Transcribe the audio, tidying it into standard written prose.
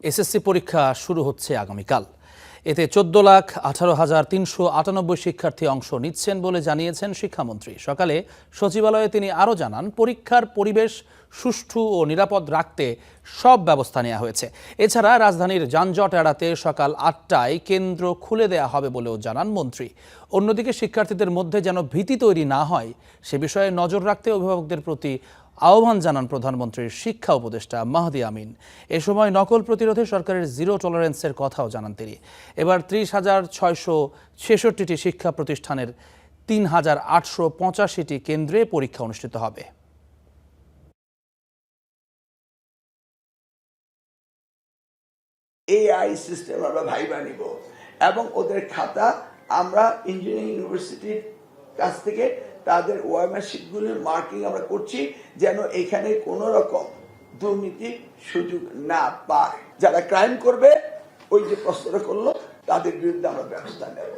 SSC পরীক্ষা শুরু হচ্ছে আগামীকাল। এতে 14,18,398 শিক্ষার্থী অংশ নিচ্ছেন বলে জানিয়েছেন শিক্ষামন্ত্রী। সকালে সচিবালয়ে তিনি আরও জানান, পরীক্ষার পরিবেশ সুষ্ঠু ও নিরাপদ রাখতে সব ব্যবস্থা নেওয়া হয়েছে। এছাড়া রাজধানীর যানজট এড়াতে সকাল 8টায় কেন্দ্র খুলে দেওয়া হবে বলেও জানান মন্ত্রী। অন্যদিকে শিক্ষার্থীদের মধ্যে যেন ভীতি তৈরি না হয় সে বিষয়ে নজর রাখতে অভিভাবকদের প্রতি আহ্বান জানান প্রধানমন্ত্রীর শিক্ষা উপদেষ্টা মাহদি আমিন। এ সময় নকল প্রতিরোধে সরকারের জিরো টলারেন্সের কথাও জানান তিনি। এবার 30,666টি শিক্ষা প্রতিষ্ঠানের 3,885টি কেন্দ্রে পরীক্ষা অনুষ্ঠিত হবে। এআই সিস্টেম আমরা ভাইবা নিব এবং ওদের খাতা আমরা ইঞ্জিনিয়ারিং ইউনিভার্সিটির কাছ থেকে তাদের ওএমআর শিটগুলির মার্কিং আমরা করছি, যেন এখানে কোন রকম দুর্নীতির সুযোগ না পায়। যারা ক্রাইম করবে, ওই যে প্রশ্নটা করলো, তাদের বিরুদ্ধে আমরা ব্যবস্থা নেব।